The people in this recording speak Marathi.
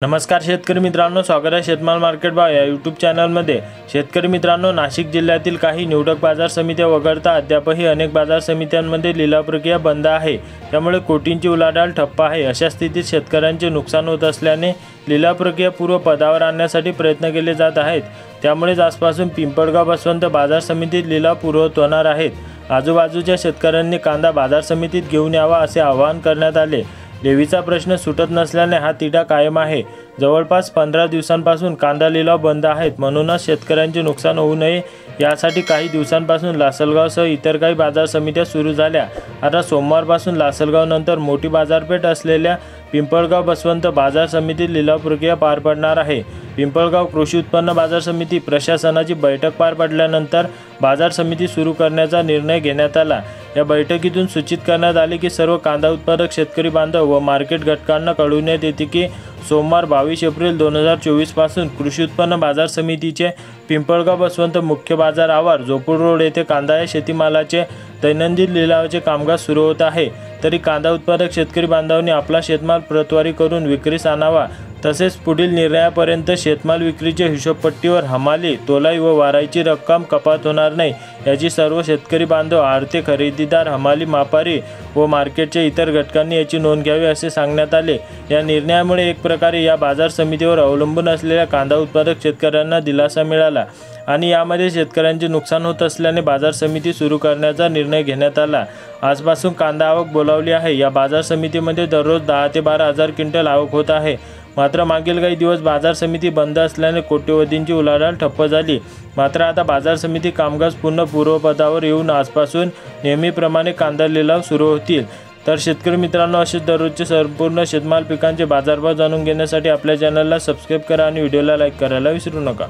नमस्कार शेतकरी मित्रांनो, स्वागत आहे शेतमाल मार्केट भाव या यूट्यूब चॅनलमध्ये। शेतकरी मित्रांनो, नाशिक जिल्ह्यातील काही निवडक बाजार समित्या वगळता अद्यापही अनेक बाजार समित्यांमध्ये लिलाव प्रक्रिया बंद आहे। त्यामुळे कोटींची उलाढाल ठप्प आहे। अशा स्थितीत शेतकऱ्यांचे नुकसान होत असल्याने लिलाव प्रक्रिया पूर्वपदावर आणण्यासाठी प्रयत्न केले जात आहेत। त्यामुळेच आजपासून पिंपळगाव बसवंत बाजार समितीत लिलाव पूर्ववत होणार आहेत। आजूबाजूच्या शेतकऱ्यांनी कांदा बाजार समितीत घेऊन यावा असे आवाहन करण्यात आले। देवीचा प्रश्न सुटत नसल्याने हा तिढा कायम आहे। जवळपास 15 दिवसांपासून कांदा लिलाव बंद आहेत। म्हणूनच शेतकऱ्यांचे नुकसान होऊ नये यासाठी काही दिवसांपासून लासलगावसह इतर काही बाजार समित्या सुरू झाल्या। आता सोमवारपासून लासलगावनंतर मोठी बाजारपेठ असलेल्या पिंपळगाव बसवंत बाजार समितीत लिलाव प्रक्रिया पार पडणार आहे। पिंपळगाव कृषी उत्पन्न बाजार समिती प्रशासनाची बैठक पार पडल्यानंतर बाजार समिती सुरू करण्याचा निर्णय घेण्यात आला। या बैठकीतून सूचित करण्यात आले की सर्व कांदा उत्पादक शेतकरी बांधव व मार्केट घटकांना कळविण्यात येते की सोमवार 22 एप्रिल 2024 पासून कृषी उत्पन्न बाजार समितीचे पिंपळगाव बसवंत मुख्य बाजार आवार जोपूर रोड येथे कांदा या शेतीमालाचे दैनंदिन लिलावाचे कामकाज सुरू होत आहे। तरी कांदा उत्पादक शेतकरी बांधवांनी आपला शेतमाल प्रतवारी करून विक्रीस आणावा। तसेच पुढील निर्णयापर्यंत शेतमाल विक्रीचे हिशोबपट्टीवर हमाली, तोलाई व वाराईची रक्कम कपात होणार नाही याची सर्व शेतकरी बांधव, आडते खरेदीदार, हमाली, मापारी व मार्केटच्या इतर घटकांनी याची नोंद घ्यावी असे सांगण्यात आले। या निर्णयामुळे एक प्रकारे या बाजार समितीवर अवलंबून असलेल्या कांदा उत्पादक शेतकऱ्यांना दिलासा मिळाला आणि यामध्ये शेतकऱ्यांचे नुकसान होत असल्याने बाजार समिती सुरू करण्याचा निर्णय घेण्यात आला। आजपासून कांदा आवक बोलावली आहे। या बाजार समितीमध्ये दररोज 10 ते 12 हजार क्विंटल आवक होत आहे। मात्र मागील काही दिवस बाजार समिती बंद असल्याने कोट्यवधींची उलाढाल ठप्प झाली। मात्र आता बाजार समिती कामकाज पुन्हा पूर्वपदावर येऊन आजपासून नेहमीप्रमाणे कांदा लिलाव सुरू होतील। तर शेतकरी मित्रांनो, असेच दररोजचे संपूर्ण शेतमाल पिकांचे बाजारभाव जाणून घेण्यासाठी आपल्या चॅनलला सबस्क्राईब करा आणि व्हिडिओला लाईक करायला विसरू नका।